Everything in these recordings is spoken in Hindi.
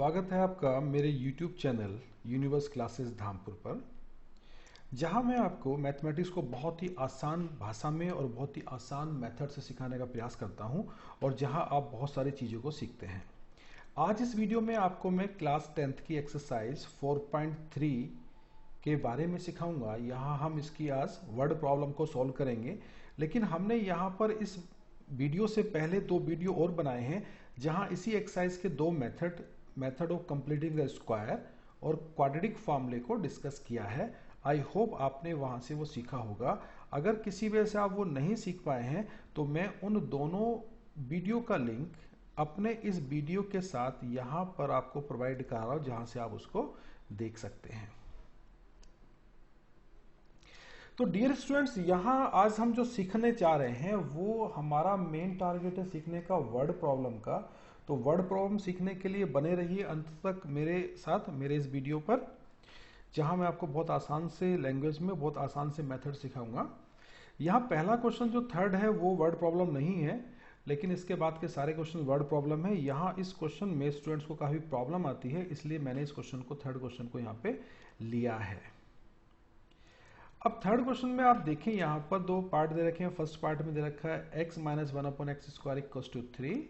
स्वागत है आपका मेरे YouTube channel universe classes Dhampur पर, जहां मैं आपको मैथमेटिक्स को बहुत ही आसान भाषा में और बहुत ही आसान मेथड से सिखाने का प्रयास करता हूं और जहां आप बहुत सारी चीज़ों को सीखते हैं। आज इस वीडियो में आपको मैं क्लास 10th की एक्सरसाइज 4.3 के बारे में सिखाऊंगा। यहाँ हम इसकी आज वर्ड प्रॉब्लम को सॉल्व करेंगे, लेकिन हमने यहाँ पर इस वीडियो से पहले दो वीडियो और बनाए हैं जहाँ इसी एक्सरसाइज के दो method of completing the square और क्वाड्रेटिक फॉर्मूले को डिस्कस किया है। आई होप आपने वहाँ से वो सीखा होगा। अगर किसी वजह से आप वो नहीं सीख पाए हैं तो मैं उन दोनों वीडियो का लिंक अपने इस वीडियो के साथ यहाँ पर आपको प्रोवाइड कर रहा हूँ, जहाँ से आप उसको देख सकते हैं। तो डियर स्टूडेंट्स, यहाँ आज हम जो सीखने जा रहे हैं वो हमारा मेन टारगेट है सीखने का वर्ड प्रॉब्लम का। तो वर्ड प्रॉब्लम सीखने के लिए बने रहिए अंत तक मेरे साथ मेरे इस वीडियो पर, जहाँ मैं आपको बहुत आसान से लैंग्वेज में बहुत आसान से मेथड सिखाऊंगा। यहाँ पहला क्वेश्चन जो थर्ड है वो वर्ड प्रॉब्लम नहीं है, लेकिन इसके बाद के सारे क्वेश्चन वर्ड प्रॉब्लम है। यहाँ इस क्वेश्चन में स्टूडेंट्स को काफ़ी प्रॉब्लम आती है, इसलिए मैंने इस क्वेश्चन को थर्ड क्वेश्चन को यहाँ पे लिया है। अब थर्ड क्वेश्चन में आप देखें, यहाँ पर दो पार्ट दे रखे हैं। फर्स्ट पार्ट में दे रखा है x minus 1/x² equals to 3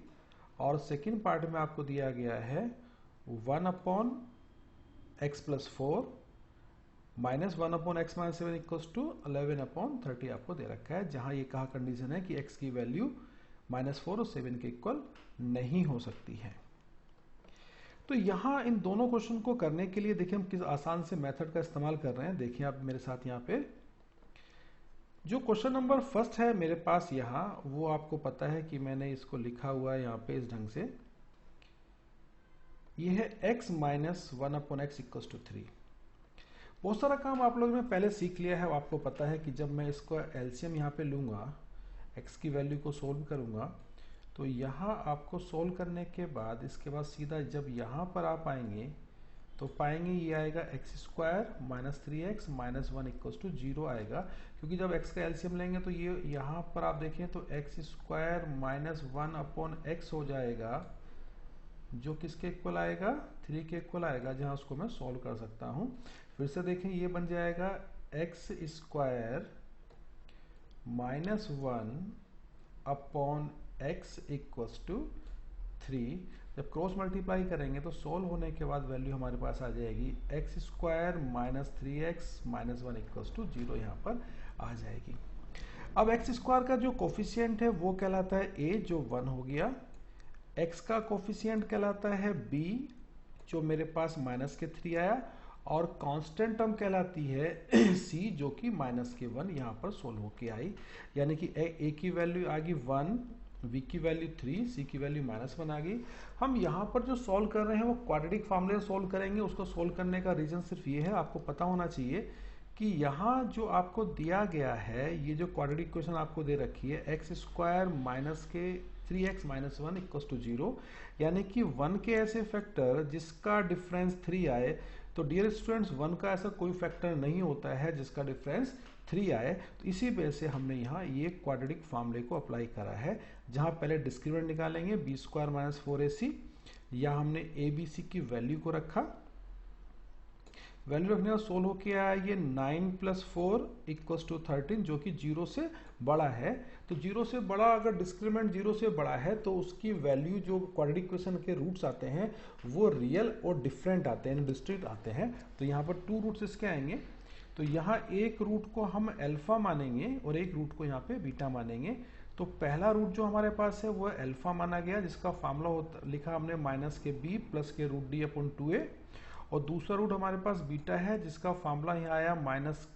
और सेकेंड पार्ट में आपको दिया गया है 1/x plus 4 minus 1/x minus 7 equals to 11/30 आपको दे रखा है, जहां ये कहा कंडीशन है कि x की वैल्यू -4 और 7 के इक्वल नहीं हो सकती है। तो यहाँ इन दोनों क्वेश्चन को करने के लिए देखिए हम किस आसान से मेथड का इस्तेमाल कर रहे हैं। देखिए आप मेरे साथ यहाँ पे जो क्वेश्चन नंबर फर्स्ट है मेरे पास यहाँ, वो आपको पता है कि मैंने इसको लिखा हुआ है यहाँ पे इस ढंग से। ये है x minus 1/x equals to 3। बहुत सारा काम आप लोगों ने पहले सीख लिया है। आपको पता है कि जब मैं इसको एलसीएम यहाँ पे लूंगा, x की वैल्यू को सोल्व करूंगा, तो यहाँ आपको सोल्व करने के बाद इसके बाद सीधा जब यहाँ पर आप आएंगे तो पाएंगे ये आएगा x² minus 3x minus 1 equals to 0 आएगा, क्योंकि जब x का एलसीएम लेंगे तो ये यहाँ पर आप देखें तो x² माइनस 1/x हो जाएगा, जो किसके इक्वल आएगा 3 के इक्वल आएगा, जहाँ उसको मैं सोल्व कर सकता हूँ। फिर से देखें ये बन जाएगा x² minus 1/x equals to 3। जब क्रॉस मल्टीप्लाई करेंगे तो सोल्व होने के बाद वैल्यू हमारे पास आ जाएगी x² minus 3x minus 1 equals to 0 यहाँ पर आ जाएगी। अब x² का जो कोफिशिएंट है वो कहलाता है a, जो 1 हो गया। x का कोफिशिएंट कहलाता है b, जो मेरे पास माइनस के 3 आया, और कांस्टेंट टर्म कहलाती है c, जो कि माइनस के 1 यहाँ पर सोल्व होके आई। यानी कि a की वैल्यू आ गई 1, b की वैल्यू 3, c की वैल्यू -1 आ गई। हम यहाँ पर जो सोल्व कर रहे हैं वो क्वाड्रेटिक फॉर्मूले सोल्व करेंगे। उसको सोल्व करने का रीजन सिर्फ ये है, आपको पता होना चाहिए कि यहाँ जो आपको दिया गया है, ये जो क्वाड्रेटिक इक्वेशन आपको दे रखी है x² माइनस के 3x माइनस 1 इक्वल्स टू 0, यानी कि 1 के ऐसे फैक्टर जिसका डिफरेंस 3 आए। तो डियर स्टूडेंट्स, 1 का ऐसा कोई फैक्टर नहीं होता है जिसका डिफरेंस 3 आए। तो इसी वजह से हमने यहाँ ये क्वाड्रेटिक फॉर्मूले को अप्लाई करा है, जहाँ पहले डिस्क्रिमिनेंट निकालेंगे b² माइनस 4ac, या हमने abc की वैल्यू को रखा। वैल्यू रखने का सोल्व होके आया ये 9 प्लस 4 इक्वल्स टू 13, जो कि 0 से बड़ा है। तो 0 से बड़ा, अगर डिस्क्रिमिनेंट 0 से बड़ा है तो उसकी वैल्यू जो क्वाड्रेटिक इक्वेशन के रूट्स आते हैं वो रियल और डिफरेंट आते हैं, डिस्ट्रिक्ट आते हैं। तो यहाँ पर 2 रूट्स इसके आएंगे। तो यहाँ एक रूट को हम अल्फा मानेंगे और एक रूट को यहाँ पे बीटा मानेंगे। तो पहला रूट जो हमारे पास है वो अल्फा माना गया, जिसका फॉर्मूला लिखा हमने माइनस के b प्लस के रूट d अपॉन 2a, और दूसरा रूट हमारे पास बीटा है, जिसका फॉर्मूला यहाँ आया माइनस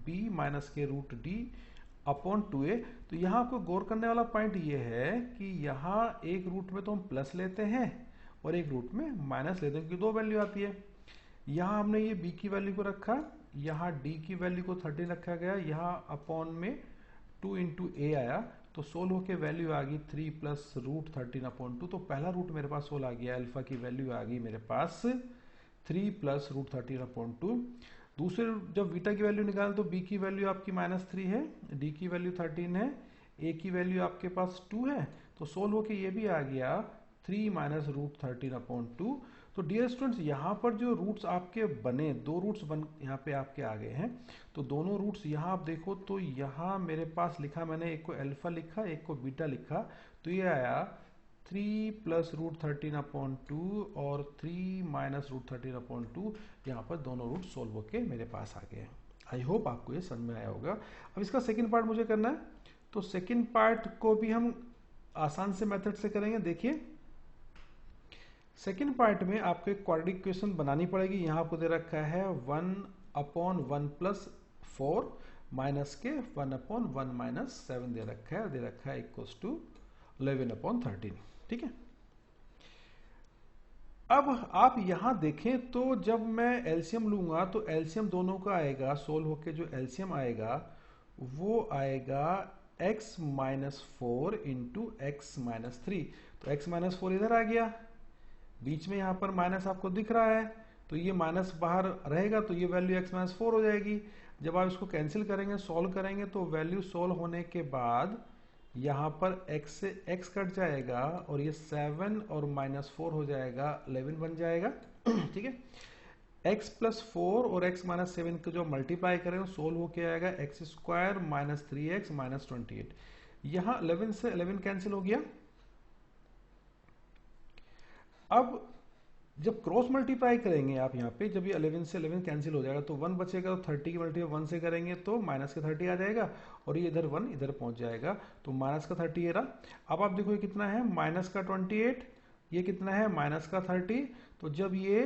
b माइनस के रूट d अपॉन 2a। तो यहाँ आपको गौर करने वाला पॉइंट ये है कि यहाँ एक रूट में तो हम प्लस लेते हैं और एक रूट में माइनस लेते हैं, क्योंकि दो वैल्यू आती है। यहाँ हमने ये b की वैल्यू को रखा, यहाँ d की वैल्यू को 13 रखा गया, यहाँ अपॉन में 2 इंटू a आया। तो सोल्व होके वैल्यू आ गई 3 प्लस रूट 13 अपॉन 2। तो पहला रूट मेरे पास सोल्व आ गया, अल्फा की वैल्यू आ गई मेरे पास 3 प्लस रूट 13 अपॉन 2। दूसरे जब बीटा की वैल्यू निकालें तो b की वैल्यू आपकी -3 है, d की वैल्यू 13 है, a की वैल्यू आपके पास 2 है। तो सोल्व होके ये भी आ गया 3 माइनस रूट 13/2। तो डियर स्टूडेंट्स, यहाँ पर जो रूट्स आपके बने, दो रूट्स बन यहाँ पे आपके आ गए हैं। तो दोनों रूट्स यहाँ आप देखो तो यहाँ मेरे पास लिखा मैंने, एक को अल्फा लिखा, एक को बीटा लिखा। तो ये आया 3 प्लस रूट 13/2 और 3 माइनस रूट 13/2। यहाँ पर दोनों रूट सोल्व होके मेरे पास आ गए हैं। आई होप आपको ये समझ में आया होगा। अब इसका सेकेंड पार्ट मुझे करना है, तो सेकेंड पार्ट को भी हम आसान से मेथड से करेंगे। देखिए, सेकेंड पार्ट में आपको एक क्वाड्रेटिक इक्वेशन बनानी पड़ेगी। यहाँ आपको दे रखा है 1/1 प्लस 4 माइनस के 1/1 माइनस 7 दे रखा है इक्वल्स टू 11/13। ठीक है। अब आप यहां देखें तो जब मैं एलसीएम लूंगा तो एलसीएम दोनों का आएगा, सोल्व होके जो एलसीएम आएगा वो आएगा x minus 4 into x minus 3। तो x माइनस 4 इधर आ गया, बीच में यहां पर माइनस आपको दिख रहा है, तो ये माइनस बाहर रहेगा तो ये वैल्यू x माइनस 4 हो जाएगी। जब आप इसको कैंसिल करेंगे, सॉल्व करेंगे, तो वैल्यू सॉल्व होने के बाद यहाँ पर x से x कट जाएगा और ये 7 और माइनस 4 हो जाएगा, 11 बन जाएगा। ठीक है। x प्लस 4 और x माइनस 7 को जो मल्टीप्लाई करें सोल्व होके आएगा x square minus 3x minus 28। यहाँ 11 से 11 कैंसिल हो गया। अब जब क्रॉस मल्टीप्लाई करेंगे आप यहाँ पे, जब ये 11 से 11 कैंसिल हो जाएगा तो 1 बचेगा, तो 30 की मल्टीप्लाई 1 से करेंगे तो माइनस का 30 आ जाएगा और ये इधर 1 इधर पहुंच जाएगा, तो माइनस का 30 ये रहा। अब आप देखो ये कितना है, माइनस का 28, ये कितना है माइनस का 30। तो जब ये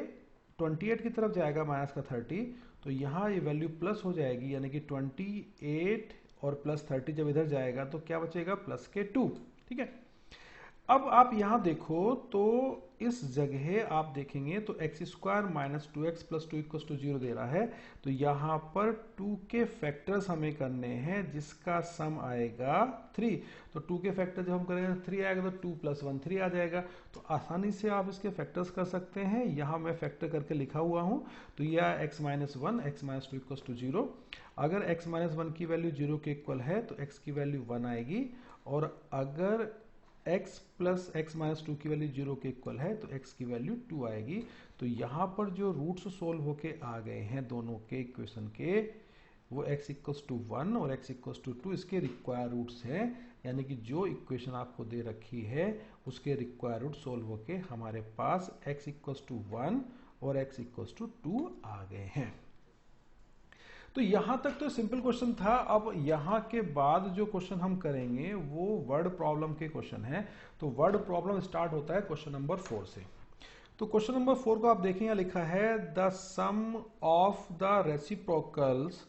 28 की तरफ जाएगा माइनस का 30, तो यहाँ ये वैल्यू प्लस हो जाएगी, यानी कि 28 और प्लस 30 जब इधर जाएगा तो क्या बचेगा, प्लस के 2। ठीक है। अब आप यहां देखो तो इस जगह आप देखेंगे तो x square minus 2x plus 2 equal to 0 दे रहा है। तो यहां पर 2 के फैक्टर्स हमें करने हैं, जिसका सम आएगा 3। तो 2 के फैक्टर जब हम करेंगे 3 आएगा, तो 2 प्लस 1 3 आ जाएगा। तो आसानी से आप इसके फैक्टर्स कर सकते हैं। यहां मैं फैक्टर करके लिखा हुआ हूं। तो यह x minus 1 x minus 2 equal to 0। अगर x माइनस 1 की वैल्यू 0 के इक्वल है तो x की वैल्यू 1 आएगी, और अगर x प्लस एक्स माइनस 2 की वैल्यू 0 के इक्वल है तो x की वैल्यू 2 आएगी। तो यहाँ पर जो रूट्स सोल्व होके आ गए हैं दोनों के इक्वेशन के, वो x इक्वल्स टू 1 और x इक्वल्स टू 2 इसके रिक्वायर रूट्स हैं। यानी कि जो इक्वेशन आपको दे रखी है उसके रिक्वायर रूट सोल्व होके हमारे पास x इक्वल्स टू 1 और x इक्वल्स टू 2 आ गए हैं। तो यहां तक तो सिंपल क्वेश्चन था। अब यहां के बाद जो क्वेश्चन हम करेंगे वो वर्ड प्रॉब्लम के क्वेश्चन है। तो वर्ड प्रॉब्लम स्टार्ट होता है क्वेश्चन नंबर 4 से। तो क्वेश्चन नंबर 4 को आप देखें, यहां लिखा है the sum of the reciprocals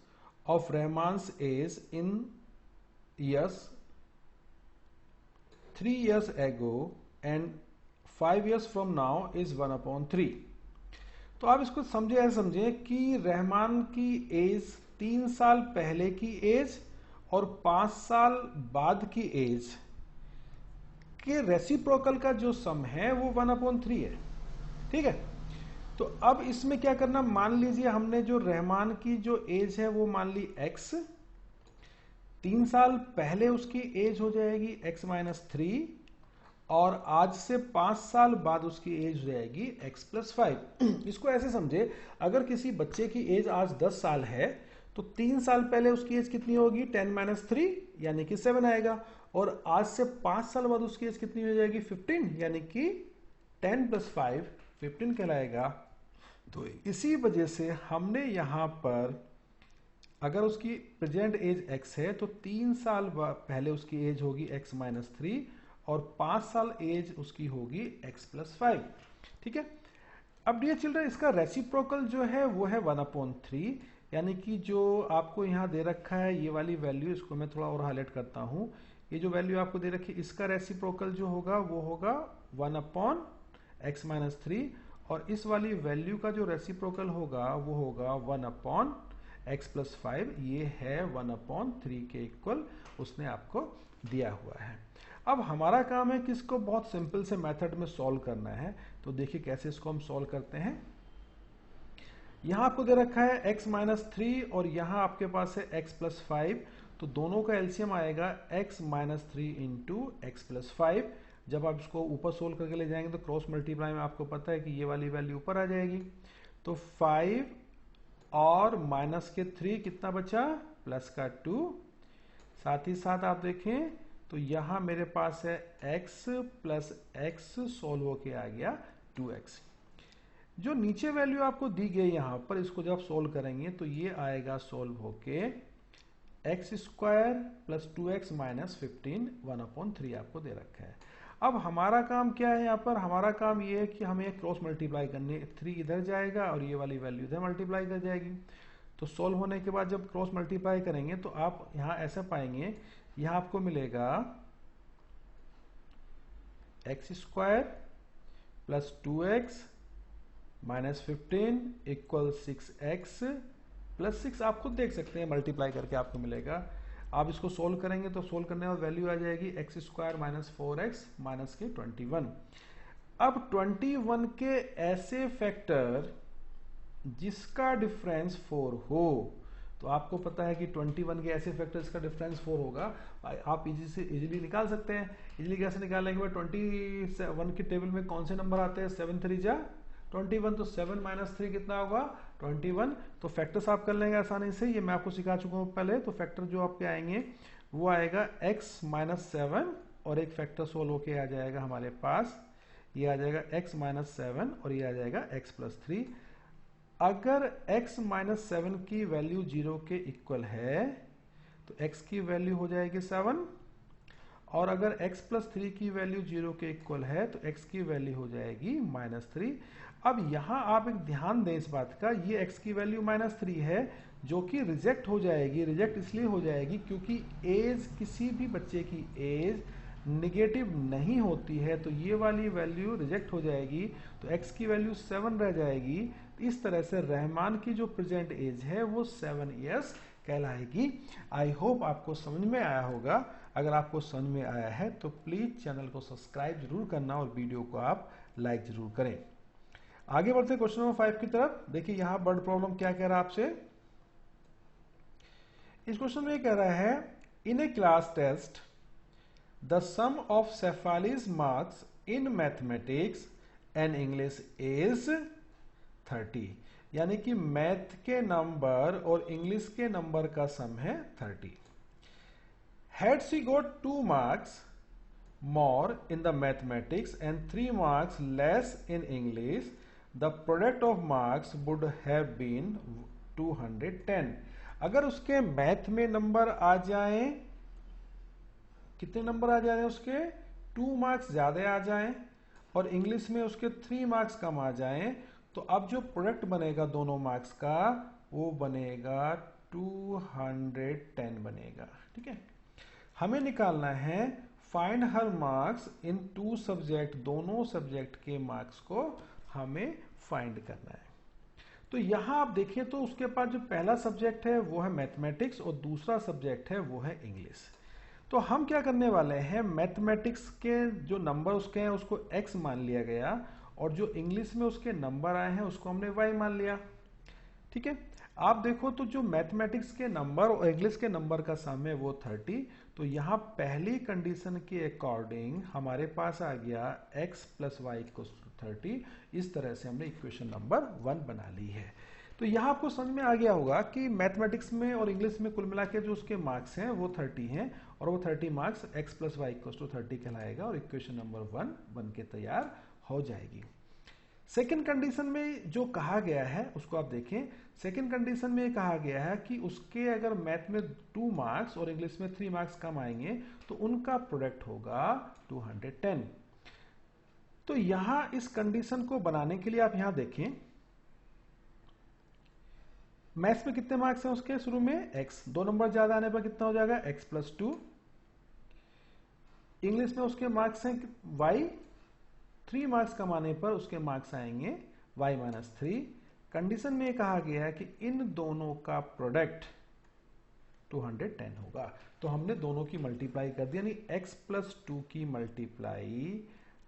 of Rahman's age in years 3 years ago and 5 years from now is 1/3। तो आप इसको समझे, ऐसे समझे कि रहमान की एज 3 साल पहले की एज और 5 साल बाद की एज के रेसिप्रोकल का जो सम है वो 1/3 है। ठीक है। तो अब इसमें क्या करना, मान लीजिए हमने जो रहमान की जो एज है वो मान ली x, 3 साल पहले उसकी एज हो जाएगी x माइनस 3, और आज से 5 साल बाद उसकी एज हो जाएगी x प्लस 5। इसको ऐसे समझे, अगर किसी बच्चे की एज आज 10 साल है तो 3 साल पहले उसकी एज कितनी होगी, 10 माइनस 3 यानी कि 7 आएगा, और आज से 5 साल बाद उसकी एज कितनी हो जाएगी, 15, यानी कि 10 प्लस 5 15 कहलाएगा। तो इसी वजह से हमने यहां पर, अगर उसकी प्रेजेंट एज x है तो 3 साल पहले उसकी एज होगी x माइनस 3 और 5 साल एज उसकी होगी x प्लस 5। ठीक है। अब डियर चिल्ड्रन, इसका रेसिप्रोकल जो है वो है 1/3, यानी कि जो आपको यहाँ दे रखा है ये वाली वैल्यू, इसको मैं थोड़ा और हाईलाइट करता हूँ। ये जो वैल्यू आपको दे रखी है इसका रेसिप्रोकल जो होगा वो होगा 1/x माइनस 3, और इस वाली वैल्यू का जो रेसिप्रोकल होगा वो होगा 1/x प्लस 5। ये है 1/3 के इक्वल उसने आपको दिया हुआ है। अब हमारा काम है कि इसको बहुत सिंपल से मेथड में सॉल्व करना है। तो देखिए कैसे इसको हम सॉल्व करते हैं। यहां आपको दे रखा है x माइनस 3 और यहां आपके पास है x प्लस 5। तो दोनों का एलसीएम आएगा x minus 3 into x plus 5। जब आप इसको ऊपर सोल्व करके ले जाएंगे तो क्रॉस मल्टीप्लाई में आपको पता है कि ये वाली वैल्यू ऊपर आ जाएगी। तो 5 और माइनस के 3 कितना बचा, प्लस का 2। साथ ही साथ आप देखें तो यहां मेरे पास है x प्लस एक्स सोल्व होके आ गया 2x। जो नीचे वैल्यू आपको दी गई यहां पर, इसको जब सोल्व करेंगे तो ये आएगा सोल्व होके x square plus 2x minus 15 1/3 आपको दे रखा है। अब हमारा काम क्या है यहाँ पर, हमारा काम ये है कि हमें क्रॉस मल्टीप्लाई करनी है। 3 इधर जाएगा और ये वाली वैल्यू इधर मल्टीप्लाई कर जाएगी। तो सोल्व होने के बाद जब क्रॉस मल्टीप्लाई करेंगे तो आप यहाँ ऐसा पाएंगे, यहाँ आपको मिलेगा x square plus 2x minus 15 equal 6x plus 6। आप खुद देख सकते हैं, मल्टीप्लाई करके आपको मिलेगा। आप इसको सोल्व करेंगे तो सोल्व करने में वैल्यू आ जाएगी x square minus 4x minus के 21। अब 21 के ऐसे फैक्टर जिसका डिफरेंस 4 हो, तो आपको पता है कि 21 के ऐसे फैक्टर्स का डिफरेंस 4 होगा। आप इजीली निकाल सकते हैं। इजीली कैसे निकालेंगे, 21 के टेबल में कौन से नंबर आते हैं, 7 3 जा 21, तो 7 माइनस 3 कितना होगा 21। तो फैक्टर्स आप कर लेंगे आसानी से, ये मैं आपको सिखा चुका हूँ पहले। तो फैक्टर जो आपके आएंगे वो आएगा x माइनस 7 और एक फैक्टर सोल्व होके आ जाएगा हमारे पास, ये आ जाएगा x माइनस 7 और ये आ जाएगा x प्लस 3। अगर x माइनस 7 की वैल्यू 0 के इक्वल है तो x की वैल्यू हो जाएगी 7, और अगर x प्लस 3 की वैल्यू 0 के इक्वल है तो x की वैल्यू हो जाएगी माइनस 3। अब यहां आप एक ध्यान दें इस बात का, ये x की वैल्यू माइनस 3 है जो कि रिजेक्ट हो जाएगी। रिजेक्ट इसलिए हो जाएगी क्योंकि एज, किसी भी बच्चे की एज निगेटिव नहीं होती है, तो ये वाली वैल्यू रिजेक्ट हो जाएगी। तो x की वैल्यू 7 रह जाएगी। इस तरह से रहमान की जो प्रेजेंट एज है वो 7 ईयर्स कहलाएगी। आई होप आपको समझ में आया होगा। अगर आपको समझ में आया है तो प्लीज चैनल को सब्सक्राइब जरूर करना और वीडियो को आप लाइक जरूर करें। आगे बढ़ते क्वेश्चन नंबर 5 की तरफ। देखिए यहां वर्ड प्रॉब्लम क्या कह रहा है आपसे। इस क्वेश्चन में कह रहा है, in a class test the sum of Shefali's marks in mathematics and English is 30। यानी कि मैथ के नंबर और इंग्लिश के नंबर का सम है 30। Had she got 2 marks more in the mathematics and 3 marks less in English, the product of marks would have been 210। अगर उसके मैथ में नंबर आ जाएं, कितने नंबर आ जाएं उसके, 2 मार्क्स ज्यादा आ जाएं और इंग्लिश में उसके 3 मार्क्स कम आ जाएं, तो अब जो प्रोडक्ट बनेगा दोनों मार्क्स का वो बनेगा 210 बनेगा। ठीक है, हमें निकालना है find her marks in 2 subject, दोनों सब्जेक्ट के मार्क्स को हमें फाइंड करना है। तो यहां आप देखिए तो उसके पास जो पहला सब्जेक्ट है वो है मैथमेटिक्स और दूसरा सब्जेक्ट है वो है इंग्लिश। तो हम क्या करने वाले हैं, मैथमेटिक्स के जो नंबर उसके हैं उसको x मान लिया गया और जो इंग्लिश में उसके नंबर आए हैं उसको हमने y मान लिया। ठीक है, आप देखो तो जो मैथमेटिक्स के नंबर और इंग्लिश के नंबर का सम है वो 30। तो यहां पहली कंडीशन के अकॉर्डिंग हमारे पास आ गया x plus y equal to 30। इस तरह से हमने इक्वेशन नंबर 1 बना ली है। तो यहां आपको समझ में आ गया होगा कि मैथमेटिक्स में और इंग्लिश में कुल मिला के जो उसके मार्क्स हैं वो 30 हैं और वो 30 marks x plus y equal to 30 कहलाएगा और इक्वेशन नंबर 1 बन के तैयार हो जाएगी। सेकेंड कंडीशन में जो कहा गया है उसको आप देखें। सेकेंड कंडीशन में कहा गया है कि उसके अगर मैथ में 2 मार्क्स और इंग्लिश में 3 मार्क्स कम आएंगे तो उनका प्रोडक्ट होगा 210। तो यहां इस कंडीशन को बनाने के लिए आप यहां देखें, मैथ्स में कितने मार्क्स हैं उसके, शुरू में x, 2 नंबर ज्यादा आने पर कितना हो जाएगा x प्लस 2। इंग्लिश में उसके मार्क्स हैं y, 3 मार्क्स कमाने पर उसके मार्क्स आएंगे y माइनस 3। कंडीशन में कहा गया है कि इन दोनों का प्रोडक्ट 210 होगा। तो हमने दोनों की मल्टीप्लाई कर दी, यानी x प्लस 2 की मल्टीप्लाई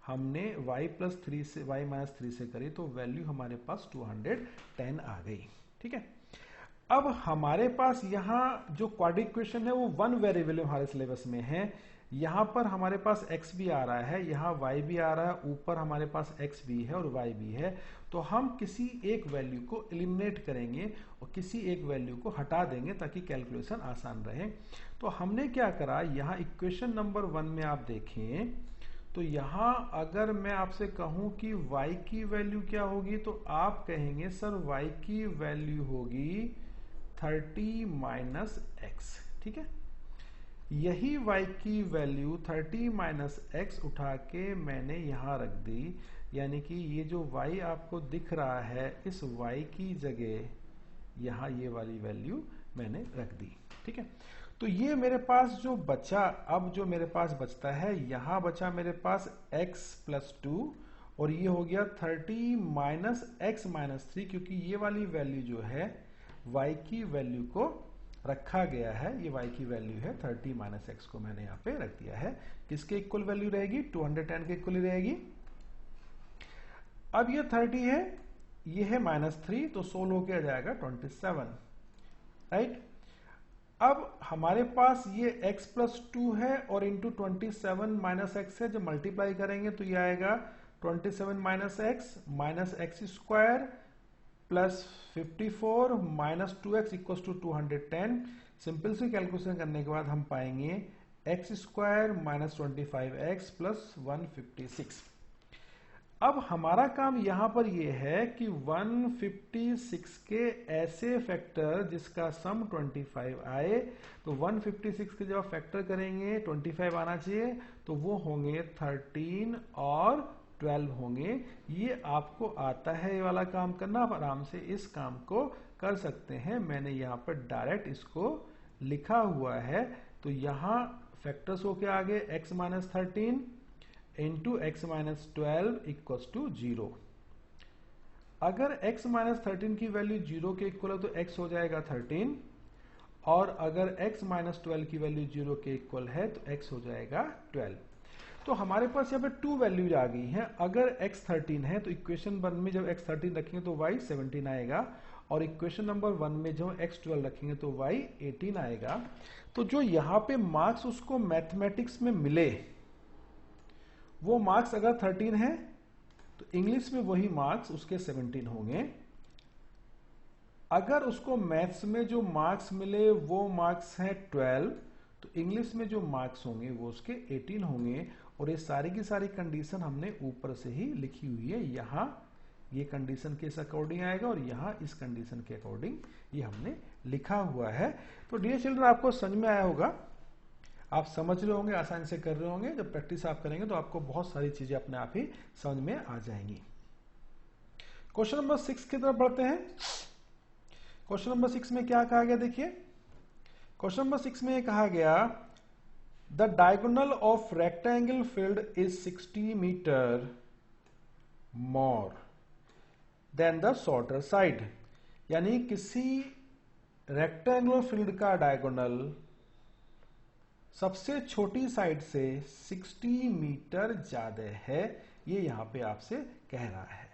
हमने y प्लस 3 से, y माइनस 3 से करी तो वैल्यू हमारे पास 210 आ गई। ठीक है, अब हमारे पास यहां जो क्वाड्रेटिक इक्वेशन है वो 1 वेरिएबल हमारे सिलेबस में है, यहाँ पर हमारे पास x भी आ रहा है, यहाँ y भी आ रहा है, ऊपर हमारे पास x भी है और y भी है। तो हम किसी एक वैल्यू को एलिमिनेट करेंगे और किसी एक वैल्यू को हटा देंगे ताकि कैलकुलेशन आसान रहे। तो हमने क्या करा, यहाँ इक्वेशन नंबर 1 में आप देखें तो यहाँ अगर मैं आपसे कहूँ कि y की वैल्यू क्या होगी तो आप कहेंगे सर y की वैल्यू होगी 30 माइनस x। ठीक है, यही y की वैल्यू 30 माइनस एक्स उठा के मैंने यहाँ रख दी, यानी कि ये जो y आपको दिख रहा है इस y की जगह यहाँ ये वाली वैल्यू मैंने रख दी। ठीक है, तो ये मेरे पास जो बचा, अब जो मेरे पास बचता है यहाँ बचा मेरे पास x प्लस 2 और ये हो गया 30 माइनस एक्स माइनस 3, क्योंकि ये वाली वैल्यू जो है y की वैल्यू को रखा गया है, ये y की वैल्यू है 30 माइनस एक्स को मैंने यहाँ पे रख दिया है। किसके इक्वल वैल्यू रहेगी, 210 के इक्वल ही रहेगी। अब ये 30 है, ये है माइनस 3, तो सोल्व होके आ जाएगा 27, राइट। अब हमारे पास ये x प्लस 2 है और इंटू 27 माइनस एक्स है, जब मल्टीप्लाई करेंगे तो ये आएगा 27 minus x square plus 54 minus 2x equal to 210। Simple सी कैलकुलेशन करने के बाद हम पाएंगे x square minus 25x plus 156। अब हमारा काम यहां पर यह है कि 156 के ऐसे फैक्टर जिसका सम 25 आए, तो 156 के जब फैक्टर करेंगे 25 आना चाहिए, तो वो होंगे 13 और 12 होंगे। ये आपको आता है ये वाला काम करना, आप आराम से इस काम को कर सकते हैं। मैंने यहाँ पर डायरेक्ट इसको लिखा हुआ है, तो यहाँ फैक्टर्स होके आगे x minus 13 into x minus 12 equals to 0। अगर x माइनस 13 की वैल्यू 0 के इक्वल है तो x हो जाएगा 13, और अगर x माइनस 12 की वैल्यू 0 के इक्वल है तो x हो जाएगा 12। तो हमारे पास यहाँ पे 2 वैल्यूज आ गई हैं। अगर x 13 है तो इक्वेशन 1 में जब x 13 रखेंगे तो y 17 आएगा, और इक्वेशन नंबर 1 में जब x 12 रखेंगे तो y 18 आएगा। तो जो यहाँ पे मार्क्स उसको मैथमेटिक्स में मिले, वो मार्क्स अगर 13 है तो इंग्लिश में वही मार्क्स उसके 17 होंगे। अगर उसको मैथ्स में जो मार्क्स मिले वो मार्क्स हैं 12, तो इंग्लिश में जो मार्क्स होंगे वो उसके 18 होंगे। और ये सारी की सारी कंडीशन हमने ऊपर से ही लिखी हुई है। यहाँ ये कंडीशन के इस अकॉर्डिंग आएगा और यहाँ इस कंडीशन के अकॉर्डिंग ये हमने लिखा हुआ है। तो डियर चिल्ड्रन, आपको समझ में आया होगा, आप समझ रहे होंगे, आसानी से कर रहे होंगे। जब प्रैक्टिस आप करेंगे तो आपको बहुत सारी चीजें अपने आप ही समझ में आ जाएंगी। क्वेश्चन नंबर 6 की तरफ बढ़ते हैं। क्वेश्चन नंबर 6 में क्या कहा गया, देखिए क्वेश्चन नंबर 6 में कहा गया the diagonal of rectangle field is 60 metre more than the shorter side. यानी किसी रेक्टेंगुलर फील्ड का डायगोनल सबसे छोटी साइड से 60 मीटर ज्यादा है, ये यहां पे आपसे कह रहा है।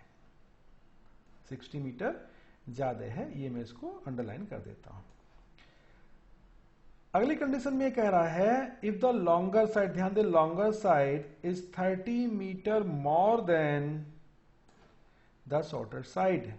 60 मीटर ज्यादा है, ये मैं इसको अंडरलाइन कर देता हूं। अगली कंडीशन में कह रहा है इफ द लॉन्गर साइड, ध्यान दे, longer side is 30 metre more than the shorter side.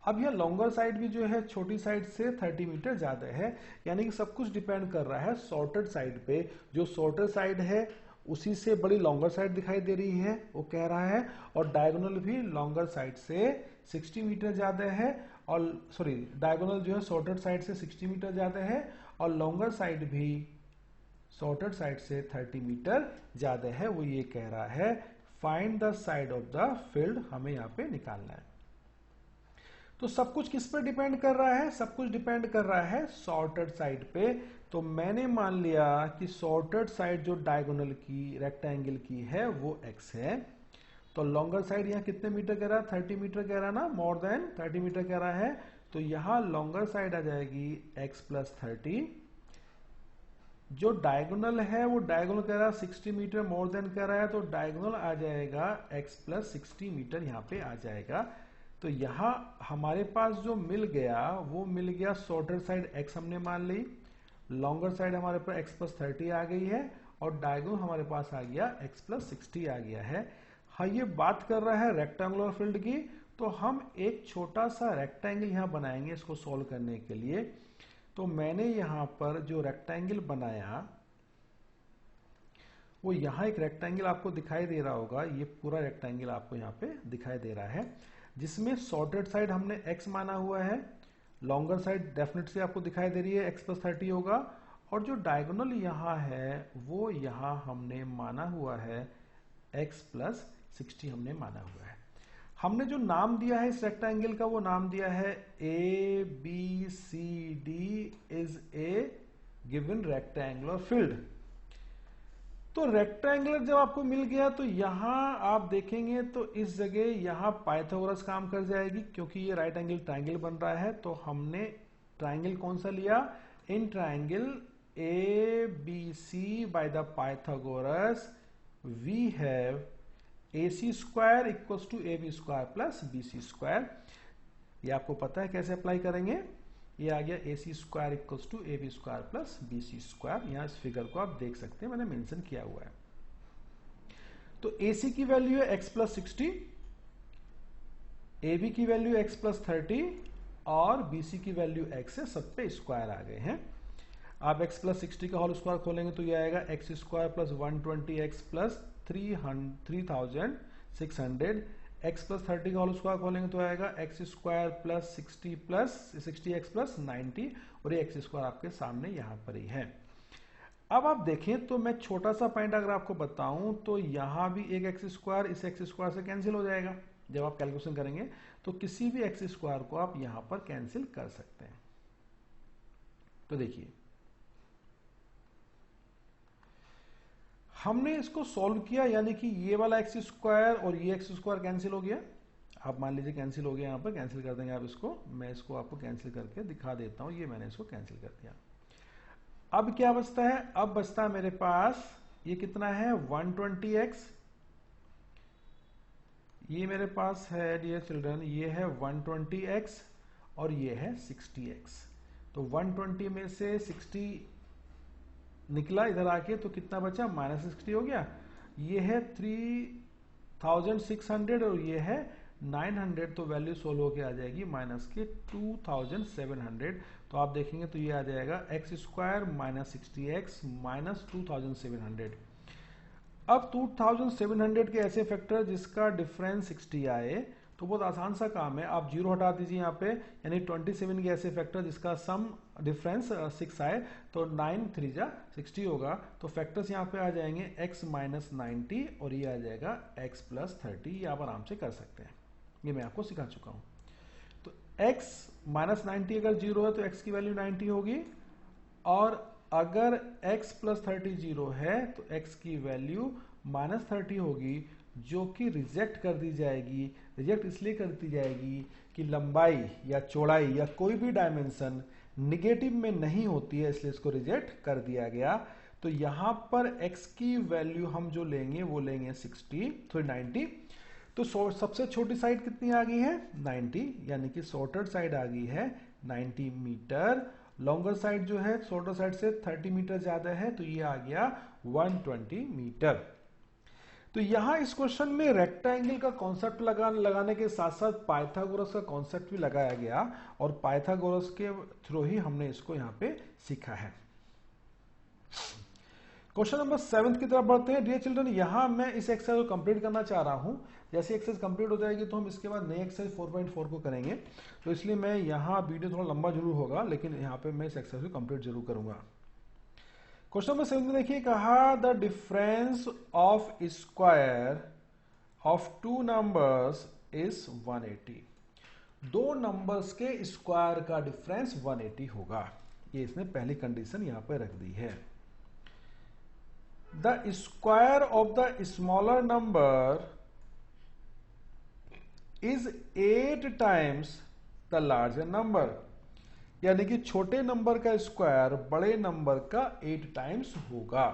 अब यह लॉन्गर साइड भी जो है छोटी साइड से 30 मीटर ज्यादा है, यानी कि सब कुछ डिपेंड कर रहा है शॉर्टेड साइड पे। जो शॉर्टर साइड है उसी से बड़ी लॉन्गर साइड दिखाई दे रही है, वो कह रहा है, और डायगोनल भी लॉन्गर साइड से 60 मीटर ज्यादा है, और सॉरी डायगोनल जो है शॉर्टेड साइड से 60 मीटर ज्यादा है, और लॉन्गर साइड भी शॉर्टेड साइड से 30 मीटर ज्यादा है। वो ये कह रहा है find the side of the field, हमें यहाँ पे निकालना है। तो सब कुछ किस पर डिपेंड कर रहा है, सब कुछ डिपेंड कर रहा है शॉर्टेड साइड पे। तो मैंने मान लिया कि शॉर्टेड साइड जो डायगोनल की रेक्टेंगल की है वो x है। तो लॉन्गर साइड यहाँ कितने मीटर कह रहा है, 30 मीटर कह रहा है ना, मोर देन 30 मीटर कह रहा है। तो यहाँ लॉन्गर साइड आ जाएगी x प्लस 30। जो डायगोनल है वो डायगोनल कह रहा है 60 मीटर मोर देन कह रहा है, तो डायगोनल आ जाएगा x प्लस 60 मीटर यहाँ पे आ जाएगा। तो यहाँ हमारे पास जो मिल गया वो मिल गया शॉर्टर साइड x हमने मान ली, लॉन्गर साइड हमारे पास x प्लस 30 आ गई है, और डायगोनल हमारे पास आ गया x प्लस 60 आ गया है। हाँ, ये बात कर रहा है रेक्टेंगुलर फील्ड की, तो हम एक छोटा सा रेक्टेंगल यहां बनाएंगे इसको सॉल्व करने के लिए। तो मैंने यहां पर जो रेक्टेंगल बनाया वो यहां एक रेक्टेंगल आपको दिखाई दे रहा होगा, ये पूरा रेक्टेंगल आपको यहां पे दिखाई दे रहा है, जिसमें शॉर्टेड साइड हमने x माना हुआ है, लॉन्गर साइड डेफिनेटली आपको दिखाई दे रही है x प्लस 30 होगा, और जो डायगोनल यहां है वो यहां हमने माना हुआ है x प्लस 60 हमने माना हुआ है। हमने जो नाम दिया है इस रेक्टेंगल का वो नाम दिया है ABCD is a given rectangular field. तो रेक्टेंगुलर जब आपको मिल गया तो यहां आप देखेंगे तो इस जगह यहां पाइथागोरस काम कर जाएगी, क्योंकि ये राइट एंगल ट्रायंगल बन रहा है। तो हमने ट्रायंगल कौन सा लिया? In triangle ABC by the Pythagoras we have AC square equals to AB square plus BC square. ये आपको पता है कैसे अप्लाई करेंगे। ये आ गया AC square equals to AB square plus BC square. यहां इस फिगर को आप देख सकते हैं, मैंने मेंशन किया हुआ है। तो AC की वैल्यू है x प्लस 60, AB की वैल्यू x प्लस 30 और BC की वैल्यू x है, सब पे स्क्वायर आ गए हैं। आप x प्लस 60 का होल स्क्वायर खोलेंगे तो ये आएगा x square plus 120x plus 3600, x plus 30 का होल स्क्वायर खोलेंगे तो आएगा x square plus 60x plus 90, और ये x स्क्वायर आपके सामने यहां पर ही है। अब आप देखें तो मैं छोटा सा पॉइंट अगर आपको बताऊं तो यहां भी एक x स्क्वायर इस x स्क्वायर से कैंसिल हो जाएगा। जब आप कैलकुलेशन करेंगे तो किसी भी x स्क्वायर को आप यहां पर कैंसिल कर सकते हैं। तो देखिए हमने इसको सॉल्व किया, यानी कि ये वाला x स्क्वायर और ये x स्क्वायर कैंसिल हो गया। आप मान लीजिए कैंसिल हो गया, यहां पर कैंसिल कर देंगे आप इसको। मैं इसको आपको कैंसिल करके दिखा देता हूं। ये मैंने इसको कैंसिल कर दिया। अब क्या बचता है? अब बचता है मेरे पास ये कितना है 120x, ये मेरे पास है डियर चिल्ड्रन, ये है 120x और ये है 60x। तो 120 में से 60 निकला इधर आके तो कितना बचा? -60 हो गया। ये है 3600 और ये है 900, तो वैल्यू सोल्व होके आ जाएगी माइनस के 2700। तो आप देखेंगे तो ये आ जाएगा x square minus 60x minus 2700। अब 2700 के ऐसे फैक्टर जिसका डिफरेंस 60 आए तो बहुत आसान सा काम है। आप 0 हटा दीजिए यहाँ पे, यानी 27 के ऐसे फैक्टर जिसका सम डिफरेंस 6 आए तो 9 3 जा 60 होगा। तो फैक्टर्स यहाँ पे आ जाएंगे x माइनस 90 और ये आ जाएगा x प्लस 30। ये आप आराम से कर सकते हैं, ये मैं आपको सिखा चुका हूँ। तो x माइनस 90 अगर 0 है तो x की वैल्यू 90 होगी, और अगर x प्लस 30 0 है तो x की वैल्यू माइनस 30 होगी, जो कि रिजेक्ट कर दी जाएगी। रिजेक्ट इसलिए कर दी जाएगी कि लंबाई या चौड़ाई या कोई भी डायमेंशन निगेटिव में नहीं होती है, इसलिए इसको रिजेक्ट कर दिया गया। तो यहां पर x की वैल्यू हम जो लेंगे वो लेंगे 90। तो सबसे छोटी साइड कितनी आ गई है 90, यानी कि शॉर्टेड साइड आ गई है 90 मीटर। लॉन्गर साइड जो है शॉर्टर साइड से 30 मीटर ज्यादा है, तो ये आ गया 120 मीटर। तो यहां इस क्वेश्चन में रेक्टेंगल का कॉन्सेप्ट लगाने के साथ साथ पाइथागोरस का कॉन्सेप्ट भी लगाया गया, और पाइथागोरस के थ्रू ही हमने इसको यहां पे सीखा है। क्वेश्चन नंबर 7 की तरफ बढ़ते हैं। डियर चिल्ड्रन, यहां मैं इस एक्सरसाइज को कंप्लीट करना चाह रहा हूं। जैसे एक्सरसाइज कंप्लीट हो जाएगी तो हम इसके बाद नई एक्सरसाइज 4.4 को करेंगे, तो इसलिए मैं यहां वीडियो थोड़ा लंबा जरूर होगा, लेकिन यहां पे मैं इस एक्सरसाइज को कंप्लीट जरूर करूंगा। क्वेश्चन नंबर 7 में देखिए कहा the difference of square of two numbers is 180। दो नंबर्स के स्क्वायर का डिफरेंस 180 होगा। ये इसने पहली कंडीशन यहां पर रख दी है। The square of the smaller number is 8 times the larger number, यानी कि छोटे नंबर का स्क्वायर बड़े नंबर का 8 टाइम्स होगा।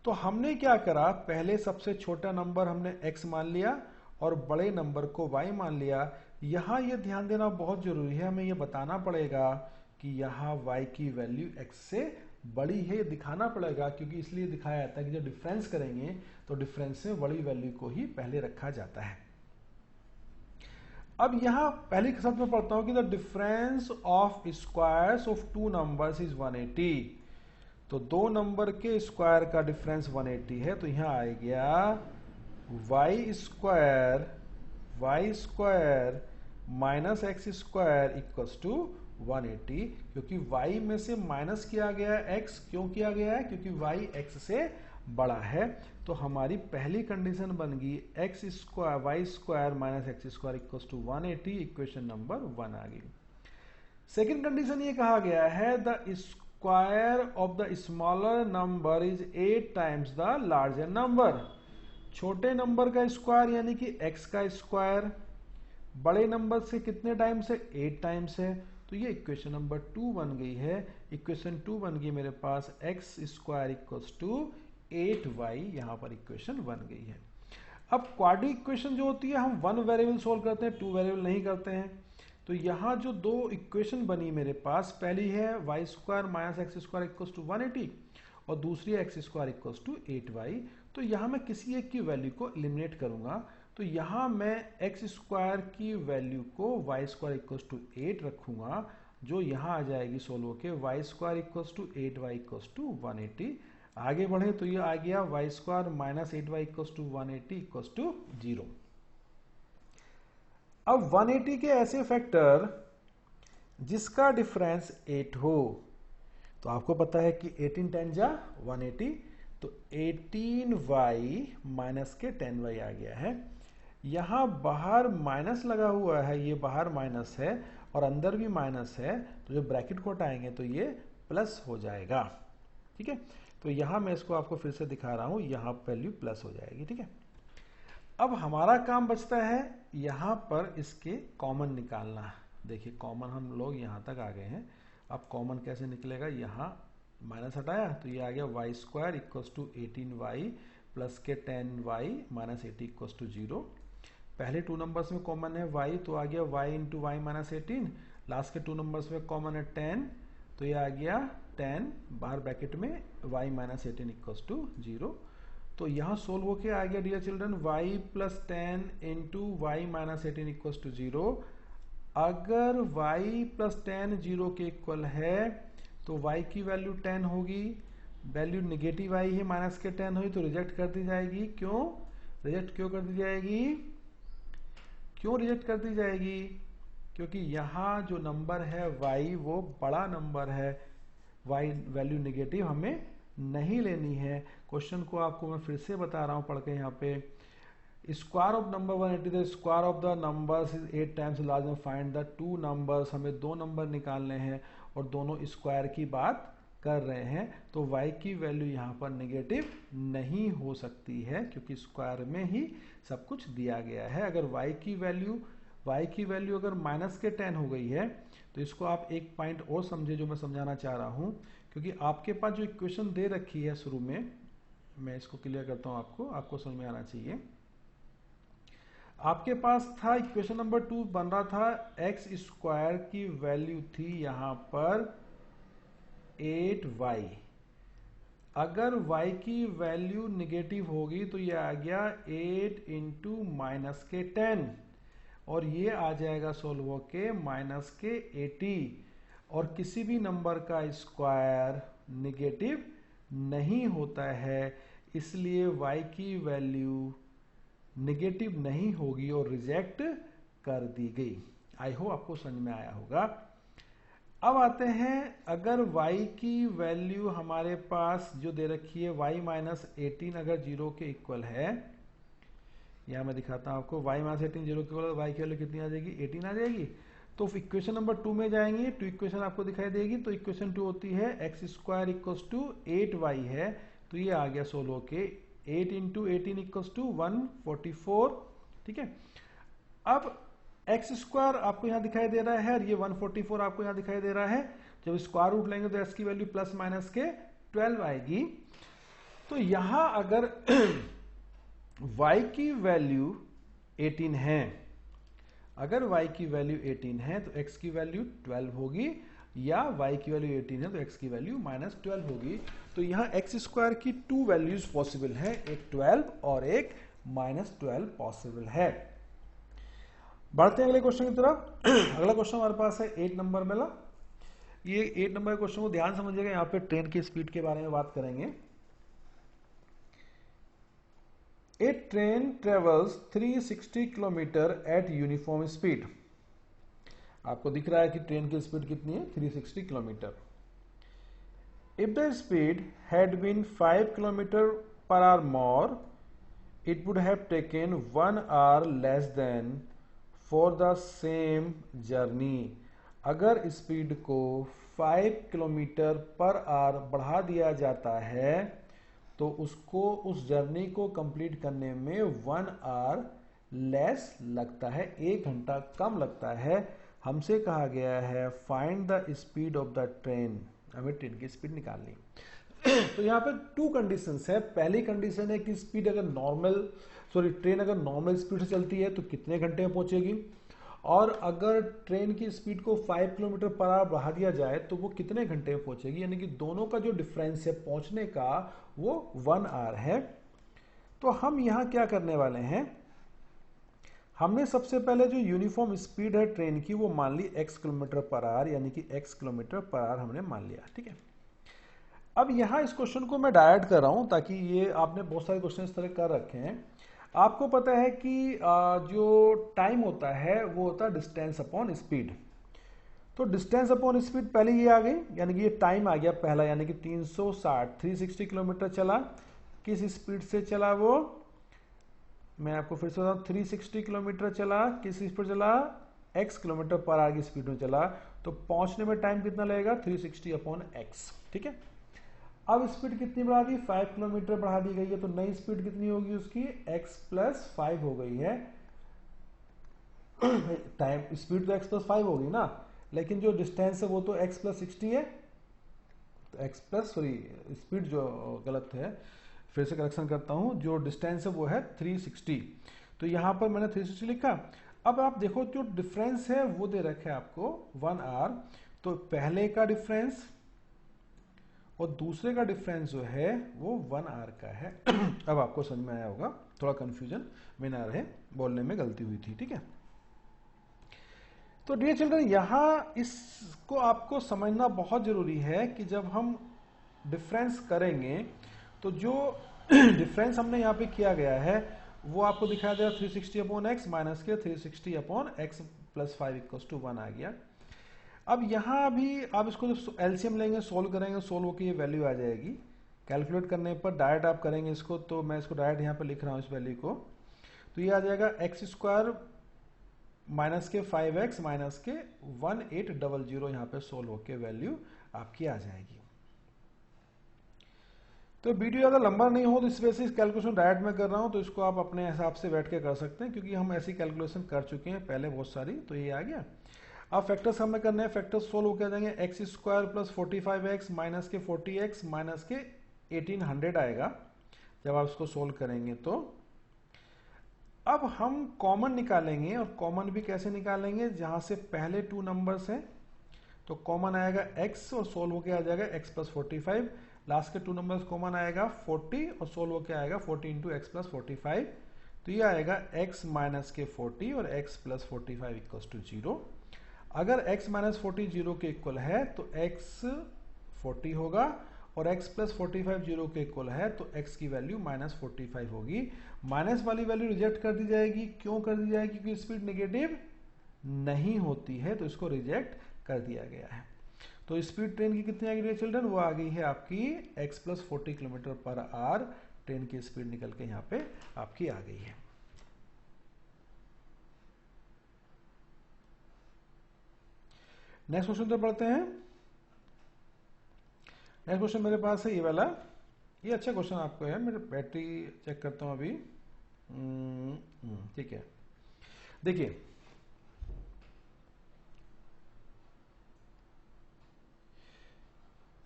तो हमने क्या करा, पहले सबसे छोटा नंबर हमने x मान लिया और बड़े नंबर को y मान लिया। यहां यह ध्यान देना बहुत जरूरी है, हमें यह बताना पड़ेगा कि यहां y की वैल्यू x से बड़ी है, दिखाना पड़ेगा, क्योंकि इसलिए दिखाया जाता है कि जब डिफरेंस करेंगे तो डिफरेंस में बड़ी वैल्यू को ही पहले रखा जाता है। अब यहां पहली शब्द में पढ़ता हूं कि the difference of squares of two numbers is 180। तो दो नंबर के स्क्वायर का डिफरेंस 180 है, तो यहां आ गया y square minus x square equals to 180, क्योंकि y में से माइनस किया गया है x, क्यों किया गया है, क्योंकि y x से बड़ा है। तो हमारी पहली कंडीशन बन गई x square y square minus x square equals to 180, equation number 1 आ गई। सेकेंड कंडीशन ये कहा गया है the square of the smaller number is 8 times the larger number. छोटे नंबर का स्क्वायर यानी कि x का स्क्वायर बड़े नंबर से कितने टाइम्स है, 8 टाइम्स है। तो ये इक्वेशन नंबर 2 बन गई है। इक्वेशन 2 बन गई मेरे पास x square equals to 8y, यहां पर इक्वेशन बन गई है। अब क्वाड्रेटिक इक्वेशन जो होती है हम 1 वेरिएबल सोल्व करते हैं, 2 वेरिएबल नहीं करते हैं। तो यहां जो दो इक्वेशन बनी मेरे पास, पहली है y square minus x square equals to 180 और दूसरी x square equals to 8y। तो यहां मैं किसी एक की वैल्यू को एलिमिनेट करूंगा। तो यहां मैं एक्स स्क्वायर की वैल्यू को वाई स्क्वायर इक्वल्स टू 8 रखूंगा, जो यहां आ जाएगी सोल्व होके y square equals to 8y equals to 180। आगे बढ़े तो ये आ गया y square minus 8y equals to 180 equals to 0। अब 180 के ऐसे फैक्टर जिसका डिफरेंस 8 हो, तो आपको पता है कि 18 10 जा 180, तो 18y माइनस के 10y आ गया है। यहां बाहर माइनस लगा हुआ है, ये बाहर माइनस है और अंदर भी माइनस है, तो जब ब्रैकेट को हटाएंगे तो ये प्लस हो जाएगा। ठीक है, तो यहां मैं इसको आपको फिर से दिखा रहा हूं, यहां वैल्यू प्लस हो जाएगी। ठीक है, अब हमारा काम बचता है यहां पर इसके कॉमन निकालना। देखिए कॉमन हम लोग यहां तक आ गए हैं। अब कॉमन कैसे निकलेगा, यहां माइनस हटाया तो ये आ गया y square equals to 18y plus के 10y माइनस 80 इक्वल्स टू 0। पहले 2 नंबर्स में कॉमन है y, तो आ गया y into y minus 18। Last के 2 नंबर्स में कॉमन है 10, तो ये आ गया 10 बाहर ब्रैकेट में y माइनस 18 इक्वल्स टू 0। तो यहां सोल्व होके आ गया dear children y plus 10 into y minus 18 equals to 0। अगर y प्लस 10 0 के इक्वल है तो y की वैल्यू 10 होगी, वैल्यू निगेटिव आई है माइनस के 10 हुई तो रिजेक्ट कर दी जाएगी। क्यों रिजेक्ट क्यों कर दी जाएगी, क्यों रिजेक्ट कर दी जाएगी, क्योंकि यहां जो नंबर है y वो बड़ा नंबर है, y वैल्यू निगेटिव हमें नहीं लेनी है। क्वेश्चन को आपको मैं फिर से बता रहा हूं पढ़ के, यहाँ पे square of number 180 the square of the numbers is 8 times large में फाइंड द 2 नंबर्स। हमें 2 नंबर निकालने हैं और दोनों स्क्वायर की बात कर रहे हैं, तो y की वैल्यू यहाँ पर नेगेटिव नहीं हो सकती है, क्योंकि स्क्वायर में ही सब कुछ दिया गया है। अगर y की वैल्यू अगर माइनस के 10 हो गई है, तो इसको आप एक पॉइंट और समझे जो मैं समझाना चाह रहा हूँ, क्योंकि आपके पास जो इक्वेशन दे रखी है शुरू में, मैं इसको क्लियर करता हूँ, आपको समझ में आना चाहिए। आपके पास था इक्वेशन नंबर 2 बन रहा था, एक्स स्क्वायर की वैल्यू थी यहां पर 8y। अगर y की वैल्यू निगेटिव होगी तो ये आ गया 8 इंटू माइनस के 10 और ये आ जाएगा सोल्व होके माइनस के 80। और किसी भी नंबर का स्क्वायर निगेटिव नहीं होता है, इसलिए y की वैल्यू नेगेटिव नहीं होगी और रिजेक्ट कर दी गई। आई होप आपको समझ में आया होगा। अब आते हैं, अगर y की वैल्यू हमारे पास जो दे रखी है y माइनस 18 अगर 0 के इक्वल है, यहां मैं दिखाता हूं आपको, y माइनस 18 0 के इक्वल, y की वैल्यू कितनी आ जाएगी, 18 आ जाएगी। तो इक्वेशन नंबर 2 में जाएंगे, 2 इक्वेशन आपको दिखाई देगी। तो इक्वेशन 2 होती है x square equals to 8y है, तो ये आ गया सोल्व होके 8 इंटू 18 इक्वल्स टू 144। ठीक है, अब एक्स स्क्वायर आपको यहां दिखाई दे रहा है और ये 144 आपको यहां दिखाई दे रहा है। जब स्क्वायर रूट लेंगे तो एक्स की वैल्यू प्लस माइनस के 12 आएगी। तो यहां अगर y की वैल्यू 18 है, अगर y की वैल्यू 18 है तो x की वैल्यू 12 होगी। या y की वैल्यू 18 है तो x की वैल्यू -12 होगी। तो यहाँ x स्क्वायर की 2 वैल्यूज पॉसिबल है, एक 12 और एक -12 पॉसिबल है। बढ़ते हैं अगले क्वेश्चन की तरफ। अगला क्वेश्चन हमारे पास है 8 नंबर वाला। ये 8 नंबर क्वेश्चन को ध्यान समझिएगा, यहाँ पे ट्रेन की स्पीड के बारे में बात करेंगे। A train travels 360 kilometre at uniform speed. आपको दिख रहा है कि ट्रेन की स्पीड कितनी है, 360 kilometre. If the speed had been 5 kilometre per hour more, it would have taken 1 hour less than for the same journey. अगर स्पीड को 5 किलोमीटर पर आवर बढ़ा दिया जाता है तो उसको उस जर्नी को कंप्लीट करने में 1 आवर लेस लगता है, 1 घंटा कम लगता है। हमसे कहा गया है find the speed of the train, हमें ट्रेन की स्पीड निकालनी। तो यहाँ पे 2 कंडीशंस है। पहली कंडीशन है कि स्पीड अगर ट्रेन अगर नॉर्मल स्पीड से चलती है तो कितने घंटे में पहुंचेगी, और अगर ट्रेन की स्पीड को 5 किलोमीटर पर आवर बढ़ा दिया जाए तो वो कितने घंटे में पहुंचेगी। यानी कि दोनों का जो डिफरेंस है पहुंचने का वो 1 आवर है। तो हम यहाँ क्या करने वाले हैं, हमने सबसे पहले जो यूनिफॉर्म स्पीड है ट्रेन की वो मान ली x किलोमीटर पर आवर, यानी कि x किलोमीटर पर आवर हमने मान लिया, ठीक है। अब यहाँ इस क्वेश्चन को मैं डायरेक्ट कर रहा हूं ताकि ये आपने बहुत सारे क्वेश्चन इस तरह कर रखे हैं। आपको पता है कि जो टाइम होता है वो होता है डिस्टेंस अपॉन स्पीड। तो डिस्टेंस अपॉन स्पीड पहले ये आ गई, यानी कि ये टाइम आ गया पहला, यानी कि 360 किलोमीटर चला। किस स्पीड से चला वो, मैं आपको फिर से बताऊं, 360 किलोमीटर चला। किस स्पीड चला, x किलोमीटर पर आवर की स्पीड में चला। तो पहुंचने में टाइम कितना लगेगा, 360 अपॉन x, ठीक है। अब स्पीड कितनी बढ़ा दी, 5 किलोमीटर बढ़ा दी गई है। तो नई स्पीड कितनी होगी उसकी, x प्लस 5 हो गई है। टाइम स्पीड तो x प्लस 5 होगी ना, लेकिन जो डिस्टेंस है वो तो x प्लस 60 है। तो x प्लस स्पीड जो गलत है, फिर से करेक्शन करता हूं, जो डिस्टेंस है वो है 360। तो यहां पर मैंने 360 लिखा। अब आप देखो जो डिफरेंस है वो दे रखा है आपको 1 आवर। तो पहले का डिफरेंस और दूसरे का डिफरेंस जो है वो 1 आवर का है। अब आपको समझ में आया होगा, थोड़ा कंफ्यूजन में ना रहे, बोलने में गलती हुई थी, ठीक है। तो डियर चिल्ड्रन, यहां इसको आपको समझना बहुत जरूरी है कि जब हम डिफरेंस करेंगे तो जो डिफरेंस हमने यहाँ पे किया गया है वो आपको दिखाया जाएगा 360 अपॉन एक्स माइनस के 360 upon x plus 5 equals to 1 आ गया। अब यहाँ भी आप इसको जो एलसीएम लेंगे, सोल्व करेंगे, सोल्व होकर ये वैल्यू आ जाएगी। कैलकुलेट करने पर डायरेक्ट आप करेंगे इसको, तो मैं इसको डायरेक्ट यहाँ पर लिख रहा हूँ इस वैल्यू को। तो ये आ जाएगा एक्स स्क्वायर माइनस के 5x माइनस के 1800, यहाँ पे सोल्व होकर वैल्यू आपकी आ जाएगी। तो वीडियो ज़्यादा लंबा नहीं हो तो इस वजह से इस कैलकुलेशन डायरेक्ट में कर रहा हूं, तो इसको आप अपने हिसाब से बैठ के कर सकते हैं क्योंकि हम ऐसी कैलकुलेशन कर चुके हैं पहले बहुत सारी। तो ये आ गया। अब फैक्टर्स हमें करने हैं, फैक्टर्स सोल्व होकर आ जाएंगे। X square plus 45x minus के 40x माइनस के 1800 आएगा जब आप इसको सोल्व करेंगे। तो अब हम कॉमन निकालेंगे, और कॉमन भी कैसे निकालेंगे, जहां से पहले 2 नंबर्स हैं तो कॉमन आएगा x और सोल्व होकर आ जाएगा x प्लस 45। लास्ट के 2 नंबर्स कॉमन आएगा 40 और सोल्व होकर आएगा 40 इंटू एक्स प्लस 45। तो ये आएगा x माइनस के 40 और x प्लस 45 इक्वल्स टू 0। अगर x माइनस 40 0 के इक्वल है तो x 40 होगा, और x प्लस 45 0 के इक्वल है तो x की वैल्यू माइनस 45 होगी। माइनस वाली वैल्यू रिजेक्ट कर दी जाएगी। क्यों कर दी जाएगी, क्योंकि स्पीड नेगेटिव नहीं होती है, तो इसको रिजेक्ट कर दिया गया है। तो स्पीड ट्रेन की कितनी आ गई चिल्ड्रन, वो आ गई है आपकी x plus 40 kilometre per our. Train की स्पीड निकल के यहाँ पे आपकी आ गई है। नेक्स्ट क्वेश्चन तो पढ़ते हैं। नेक्स्ट क्वेश्चन मेरे पास है ये वाला। ये अच्छा क्वेश्चन आपको है, मेरे बैटरी चेक करता हूं अभी। ठीक है, देखिए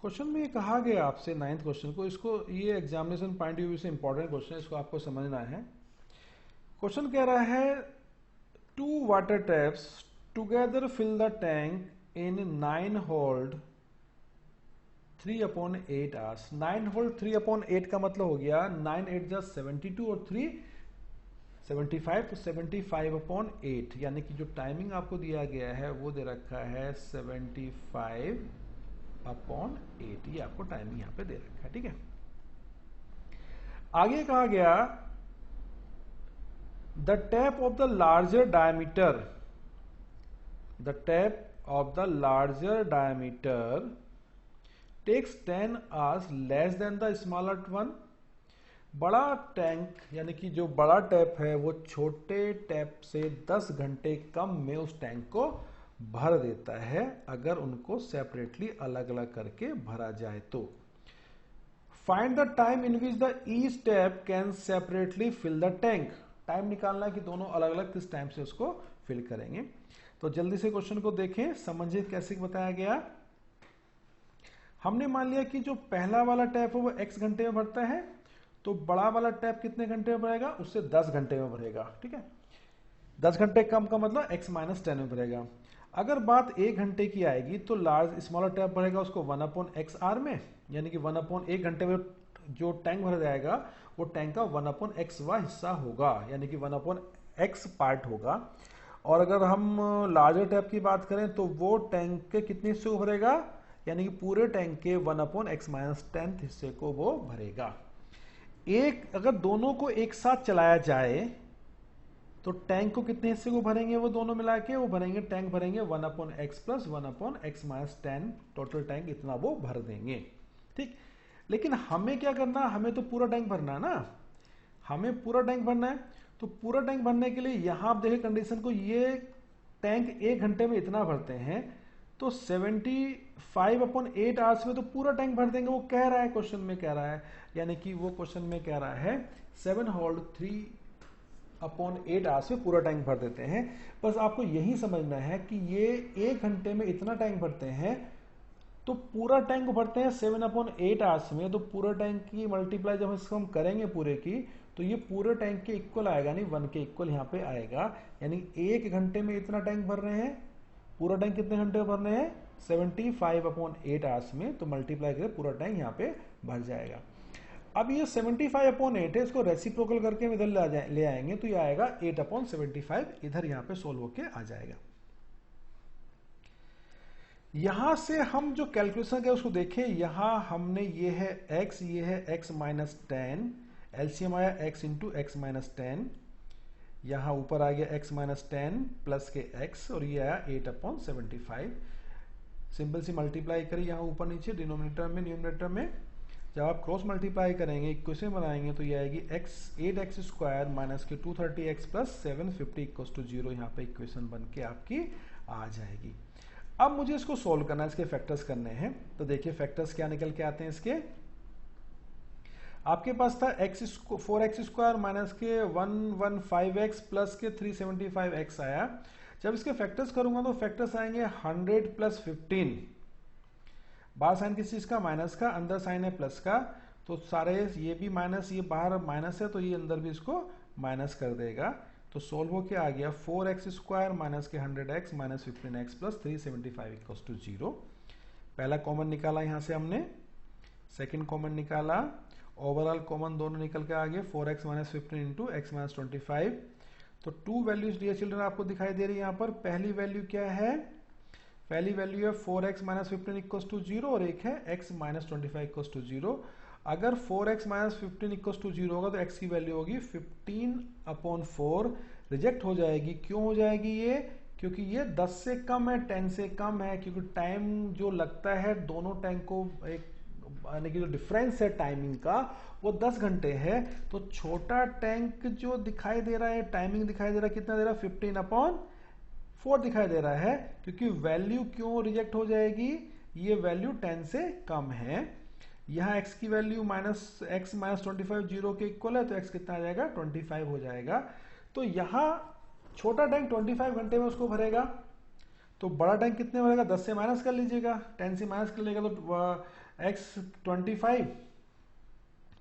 क्वेश्चन में ये कहा गया आपसे 9th क्वेश्चन को, इसको ये एग्जामिनेशन पॉइंट ऑफ व्यू से इंपॉर्टेंट क्वेश्चन है, इसको आपको समझना है। क्वेश्चन कह रहा है 2 water taps together fill the tank in 9 whole 3/8 hours. 9 whole 3/8 का मतलब हो गया 9 8 जा 72 और 3 75, तो 75/8, यानी कि जो टाइमिंग आपको दिया गया है वो दे रखा है 75/8, ये आपको टाइमिंग यहां पे दे रखा है। ठीक है, आगे कहा गया the tap of the larger diameter, the tap of the larger diameter takes 10 hours less than the smaller one. बड़ा टैंक यानी कि जो बड़ा टैप है वो छोटे टैप से 10 घंटे कम में उस टैंक को भर देता है अगर उनको सेपरेटली अलग अलग करके भरा जाए तो। Find the time in which the each tap can separately fill the tank. Time निकालना है कि दोनों अलग अलग किस टाइम से उसको फिल करेंगे। तो जल्दी से क्वेश्चन को देखें, समझिए कैसे बताया गया। हमने मान लिया कि जो पहला वाला टैप है वो x घंटे में भरता है, तो बड़ा वाला टैप कितने घंटे में भरेगा, उससे 10 घंटे में भरेगा। ठीक है, 10 घंटे कम का मतलब x - 10 में भरेगा। अगर बात 1 घंटे की आएगी तो लार्ज स्मॉलर टैप भरेगा उसको 1/x में, यानी कि 1/1 घंटे में जो टैंक भर जाएगा वो टैंक का 1/xवा हिस्सा होगा, यानी कि 1/x पार्ट होगा। और अगर हम लार्जर टैप की बात करें तो वो टैंक के कितने हिस्से को भरेगा, यानी कि पूरे टैंक के 1/x - 10 हिस्से को वो भरेगा। एक अगर दोनों को एक साथ चलाया जाए तो टैंक को कितने हिस्से को भरेंगे, वो दोनों मिला के वो भरेंगे, टैंक भरेंगे 1/x + 1/x - 10, टोटल टैंक इतना वो भर देंगे। ठीक, लेकिन हमें क्या करना, हमें तो पूरा टैंक भरना है ना, हमें पूरा टैंक भरना है। तो पूरा टैंक भरने के लिए यहां आप देखें कंडीशन को, ये टैंक 1 घंटे में इतना भरते हैं, तो 75/8 आवर्स में तो पूरा टैंक भर देंगे। वो कह रहा है, क्वेश्चन में कह रहा है, यानी कि वो क्वेश्चन में कह रहा है 7 होल्ड 3/8 आवर्स में पूरा टैंक भर देते हैं। बस आपको यही समझना है कि ये 1 घंटे में इतना टैंक भरते हैं, तो पूरा टैंक भरते हैं 7/8 आवर्स में, तो पूरा टैंक की मल्टीप्लाई जब इसको हम करेंगे पूरे की, तो ये पूरे टैंक के इक्वल आएगा, नहीं 1 के इक्वल यहाँ पे आएगा। यानी 1 घंटे में इतना टैंक भर रहे हैं, पूरा टैंक कितने घंटे में भर रहे हैं 75/8 आवर्स में, तो मल्टीप्लाई करें पूरा टैंक यहाँ पे भर जाएगा। अब ये 75/8 है, इसको रेसिप्रोकल करके हम इधर ले आएंगे तो ये आएगा 8/75, इधर यहाँ पे सोल्व होके आ जाएगा। यहां से हम जो कैलकुलेशन है उसको देखें, यहां हमने ये है x, ये है x - 10, एलसीएम आया x × x - 10, यहां ऊपर आ गया x - 10 प्लस के x, और ये आया 8/75। सिंपल सी मल्टीप्लाई करें यहां ऊपर नीचे डिनोमिनेटर में न्यूमरेटर में, जब आप क्रॉस मल्टीप्लाई करेंगे इक्वेशन बनाएंगे तो ये आएगी 8x² माइनस के 230x प्लस 750 = 0, यहाँ पे इक्वेशन बन के आपकी आ जाएगी। अब मुझे इसको सोल्व करना है, इसके फैक्टर्स करने हैं। तो देखिए फैक्टर्स क्या निकल के आते हैं इसके। आपके पास था 4x² माइनस के 115x प्लस के 375x आया। जब इसके फैक्टर्स करूंगा तो फैक्टर्स आएंगे 100 + 15, बाहर साइन किस चीज का, माइनस का, अंदर साइन है प्लस का, तो सारे ये भी माइनस, ये बाहर माइनस है तो ये अंदर भी इसको माइनस कर देगा। तो सोल्व होके आ गया 4x² माइनस के 100x माइनस 15x प्लस 375 = 0। पहला कॉमन निकाला यहां से हमने, सेकंड कॉमन निकाला, ओवरऑल कॉमन दोनों निकल के आ गए 4x - 15 × x - 25। तो 2 वैल्यूज डियर चिल्ड्रन आपको दिखाई दे रही है यहाँ पर। पहली वैल्यू क्या है, पहली वैल्यू है 4x - 15 = 0 और एक है x - 25 = 0। अगर 4x - 15 = 0 होगा तो x की वैल्यू होगी 15/4, रिजेक्ट हो जाएगी। क्यों हो जाएगी ये, क्योंकि ये 10 से कम है, 10 से कम है, क्योंकि टाइम जो लगता है दोनों टैंक को, एक यानी कि जो डिफरेंस है टाइमिंग का वो 10 घंटे है। तो छोटा टैंक जो दिखाई दे रहा है, टाइमिंग दिखाई दे रहा है, कितना दे रहा है 15/4 दिखाई दे रहा है, क्योंकि वैल्यू क्यों रिजेक्ट हो जाएगी, ये वैल्यू 10 से कम है। यहां x की वैल्यू x - 25 0 के इक्वल है, तो x कितना आ जाएगा 25 हो जाएगा। तो यहां छोटा टैंक 25 घंटे में उसको भरेगा, तो बड़ा टैंक कितने भरेगा, 10 से माइनस कर लीजिएगा, 10 से माइनस कर लेगा तो x 25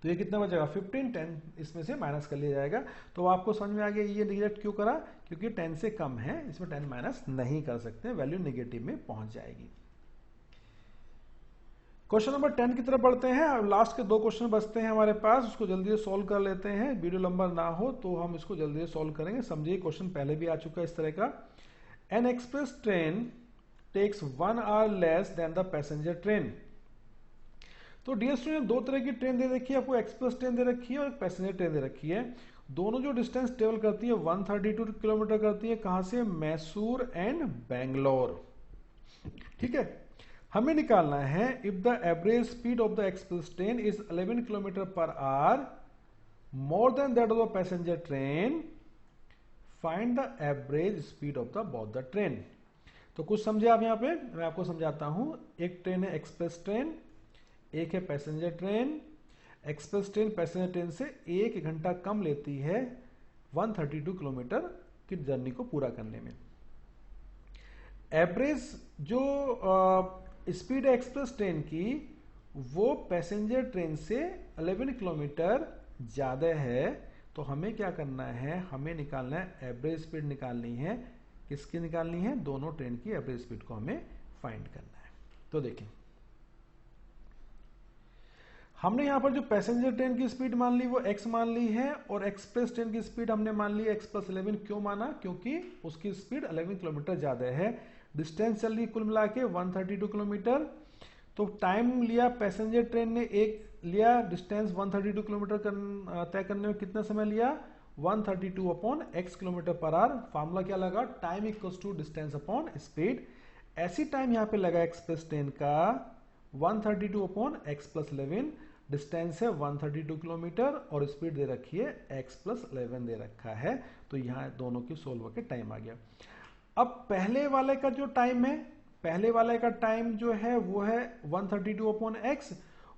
तो ये कितना बचेगा 15, 10 इसमें से माइनस कर लिया जाएगा। तो आपको समझ में आ गया ये निगेटिव क्यों करा, क्योंकि 10 से कम है, इसमें 10 माइनस नहीं कर सकते, वैल्यू निगेटिव में पहुंच जाएगी। क्वेश्चन नंबर 10 की तरफ बढ़ते हैं। अब लास्ट के 2 क्वेश्चन बचते हैं हमारे पास, उसको जल्दी से सॉल्व कर लेते हैं। वीडियो लंबा ना हो तो हम इसको जल्दी से सॉल्व करेंगे। समझिए क्वेश्चन पहले भी आ चुका है इस तरह का। An express train takes 1 hour less than the passenger train. तो डियर स्टूडेंट, 2 तरह की ट्रेन दे रखी है आपको, एक्सप्रेस ट्रेन दे रखी है और एक पैसेंजर ट्रेन दे रखी है। दोनों जो डिस्टेंस ट्रेवल करती है 132 किलोमीटर करती है। कहां से, मैसूर एंड बैंगलोर। ठीक है, हमें निकालना है if the average speed of the express train is 11 kilometre per hour more than that of the passenger train, find the average speed of the both the train. तो कुछ समझे आप यहां पे, मैं आपको समझाता हूं। एक ट्रेन है एक्सप्रेस ट्रेन, एक है passenger train. Express train passenger train से 1 घंटा कम लेती है 132 किलोमीटर की जर्नी को पूरा करने में। एवरेज जो स्पीड है एक्सप्रेस ट्रेन की, वो पैसेंजर ट्रेन से 11 किलोमीटर ज्यादा है। तो हमें क्या करना है, हमें निकालना है एवरेज स्पीड निकालनी है। किसकी निकालनी है, दोनों ट्रेन की एवरेज स्पीड को हमें फाइंड करना है। तो देखें, हमने यहां पर जो पैसेंजर ट्रेन की स्पीड मान ली वो x मान ली है, और एक्सप्रेस ट्रेन की स्पीड हमने मान ली x + 11। क्यों माना, क्योंकि उसकी स्पीड 11 किलोमीटर ज्यादा है। डिस्टेंस चल रही कुल मिला के 132 किलोमीटर। तो टाइम लिया पैसेंजर ट्रेन ने, एक लिया डिस्टेंस 132 किलोमीटर तय करने में कितना समय लिया, 132 upon x kilometre per hour. Formula क्या लगा, time equals to distance upon speed. ऐसी टाइम यहां पे लगा एक्सप्रेस ट्रेन का 132 अपॉन x + 11। डिस्टेंस है 132 किलोमीटर और स्पीड दे रखी है x + 11 दे रखा है। तो यहां दोनों की सोल्व के टाइम आ गया। अब पहले वाले का जो टाइम है, पहले वाले का टाइम जो है वो है 132 अपॉन x,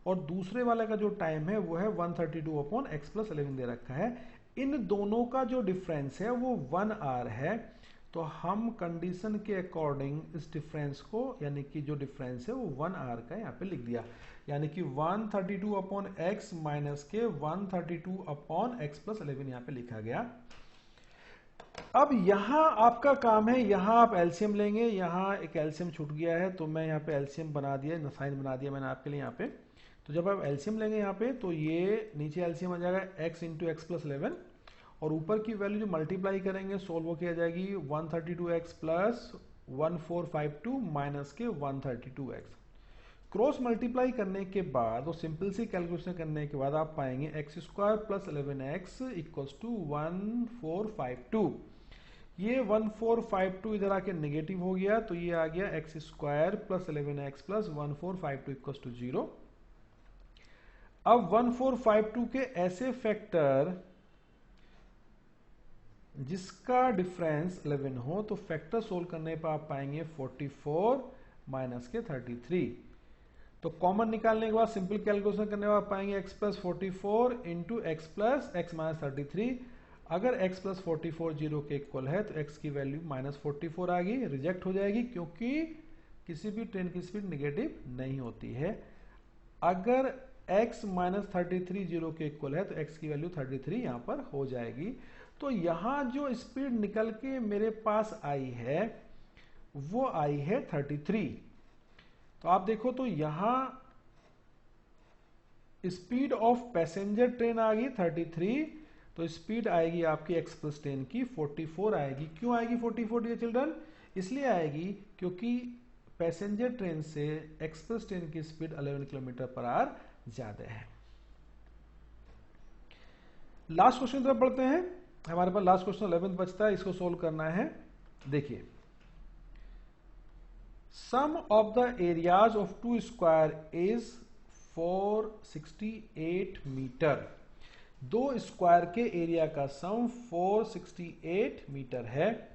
और दूसरे वाले का जो टाइम है वो है 132 अपॉन x + 11 दे रखा है। इन दोनों का जो डिफरेंस है वो 1 आवर है। तो हम कंडीशन के अकॉर्डिंग इस डिफरेंस को, यानी कि जो डिफरेंस है वो 1 आवर का यहाँ पे लिख दिया। यानी कि 132 अपॉन x माइनस के 132 अपॉन x + 11 यहाँ पे लिखा गया। अब यहां आपका काम है, यहां आप एलसीएम लेंगे। यहां एक एलसीएम छूट गया है, तो मैं यहाँ पे एलसीएम बना दिया, साइन बना दिया मैंने आपके लिए यहाँ पे। तो जब आप एलसीएम लेंगे यहाँ पे, तो ये नीचे एलसीएम आ जाएगा x × x + 11, और ऊपर की वैल्यू जो मल्टीप्लाई करेंगे सोल्व हो किया जाएगी 132x + 1452 माइनस के 132x। क्रॉस मल्टीप्लाई करने के बाद और सिंपल सी कैलकुलेशन करने के बाद आप पाएंगे x² + 11x = 1452। ये 1452 इधर आके नेगेटिव हो गया, तो ये आ गया x² + 11x + 1452 = 0। अब 1452 के ऐसे फैक्टर जिसका डिफरेंस 11 हो, तो फैक्टर सोल्व करने पर आप पाएंगे 44 माइनस के 33। तो कॉमन निकालने के बाद सिंपल कैलकुलेशन करने के बाद पाएंगे x + 44 × x + x - 33। अगर x + 44 0 के इक्वल है तो x की वैल्यू -44 आ गई, रिजेक्ट हो जाएगी, क्योंकि किसी भी ट्रेन की स्पीड नेगेटिव नहीं होती है। अगर x - 33 0 के इक्वल है तो x की वैल्यू 33 यहां पर हो जाएगी। तो यहां जो स्पीड निकल के मेरे पास आई है वो आई है 33। तो आप देखो तो यहां स्पीड ऑफ पैसेंजर ट्रेन आ गई 33, तो स्पीड आएगी आपकी एक्सप्रेस ट्रेन की 44 आएगी। क्यों आएगी 44 डियर चिल्ड्रन? इसलिए आएगी क्योंकि पैसेंजर ट्रेन से एक्सप्रेस ट्रेन की स्पीड 11 किलोमीटर पर आवर ज्यादा है। लास्ट क्वेश्चन तरफ बढ़ते हैं। हमारे पास लास्ट क्वेश्चन 11 बचता है, इसको सोल्व करना है। देखिए, sum of the areas of 2 square is 468 metre. 2 square के एरिया का सम 468 मीटर है।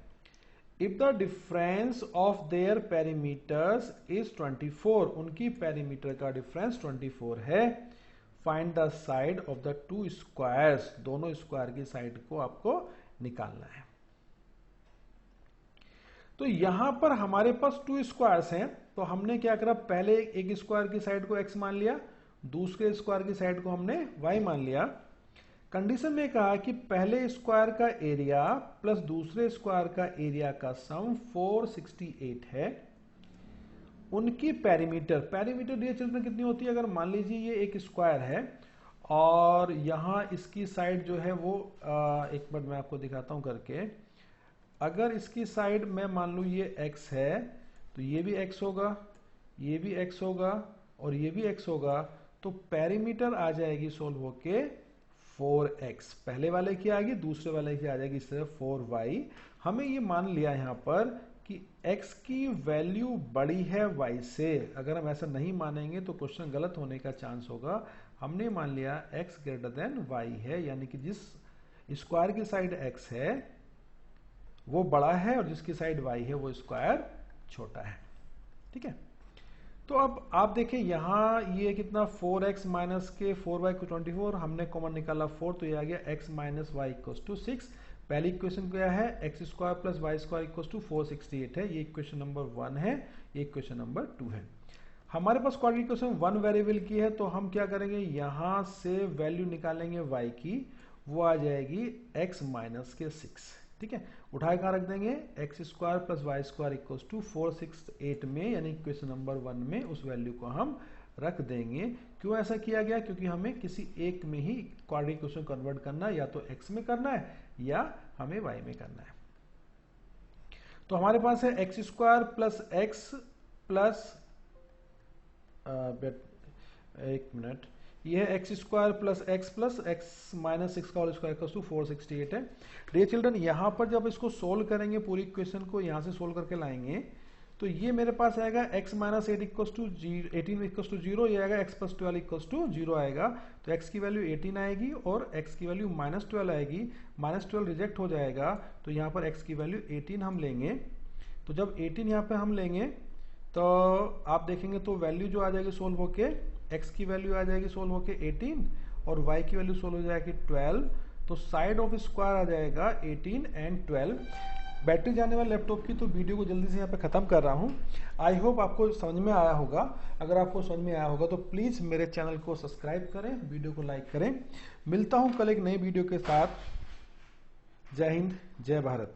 If the difference of their perimeters is 24, उनकी पेरीमीटर का डिफरेंस 24 है। Find the side of the 2 squares, दोनों स्क्वायर की साइड को आपको निकालना है। तो यहां पर हमारे पास 2 स्क्वायर्स हैं, तो हमने क्या करा, पहले एक स्क्वायर की साइड को x मान लिया, दूसरे स्क्वायर की साइड को हमने y मान लिया। कंडीशन में कहा कि पहले स्क्वायर का एरिया प्लस दूसरे स्क्वायर का एरिया का सम 468 है। उनकी पैरीमीटर डियर चिल्ड्रन कितनी होती है? अगर मान लीजिए ये एक स्क्वायर है और यहां इसकी साइड जो है वो एक मिनट मैं आपको दिखाता हूं करके। अगर इसकी साइड मैं मान लूं ये x है तो ये भी x होगा, ये भी x होगा और ये भी x होगा, तो पैरीमीटर आ जाएगी सोल्व होके 4x। पहले वाले की आ गई, दूसरे वाले की आ जाएगी इस तरह 4y। हमें ये मान लिया यहां पर कि x की वैल्यू बड़ी है y से। अगर हम ऐसा नहीं मानेंगे तो क्वेश्चन गलत होने का चांस होगा। हमने मान लिया x ग्रेटर देन y है, यानी कि जिस स्क्वायर की साइड x है वो बड़ा है और जिसकी साइड y है वो स्क्वायर छोटा है। ठीक है, तो अब आप देखें यहां ये कितना 4x माइनस के 4y को 24, हमने कॉमन निकाला 4, तो ये आ गया x minus y equals to 6। पहली इक्वेशन क्या है? X square plus y square equals to 468 है। ये इक्वेशन नंबर 1 है, ये इक्वेशन नंबर 2 है। हमारे पास क्वाड्रेटिक इक्वेशन 1 वेरिएबल की है, तो हम क्या करेंगे, यहां से वैल्यू निकालेंगे y की, वो आ जाएगी x माइनस के 6। ठीक है, उठाए कहां रख देंगे? X square plus y square equals to 468 में, यानी इक्वेशन नंबर 1 में उस वैल्यू को हम रख देंगे। क्यों ऐसा किया गया? क्योंकि हमें किसी एक में ही क्वाड्रेटिक इक्वेशन कन्वर्ट करना है, या तो x में करना है या हमें y में करना है। तो हमारे पास है x square plus x plus एक मिनट, ये है x square plus x minus 6 का होल स्क्वायर इक्वल्स टू 468 है। डियर चिल्ड्रन, यहां पर जब इसको सोल्व करेंगे, पूरी इक्वेशन को यहां से सोल्व करके लाएंगे, तो ये मेरे पास आएगा x minus 8 equals to 18 equals to 0, ये आएगा x प्लस 12 इक्वल्स टू 0 आएगा। तो x की वैल्यू 18 आएगी और x की वैल्यू माइनस 12 आएगी। माइनस 12 रिजेक्ट हो जाएगा, तो यहाँ पर x की वैल्यू 18 हम लेंगे। तो जब 18 यहाँ पे हम लेंगे तो आप देखेंगे तो वैल्यू जो आ जाएगी सोल्व होके, x की वैल्यू आ जाएगी सोल्व होके 18 और y की वैल्यू सोल्व हो जाएगी 12। तो साइड ऑफ स्क्वायर आ जाएगा 18 एंड 12। बैटरी जाने वाले लैपटॉप की तो वीडियो को जल्दी से यहाँ पे ख़त्म कर रहा हूँ। आई होप आपको समझ में आया होगा। अगर आपको समझ में आया होगा तो प्लीज़ मेरे चैनल को सब्सक्राइब करें, वीडियो को लाइक करें। मिलता हूँ कल एक नई वीडियो के साथ। जय हिंद, जय भारत।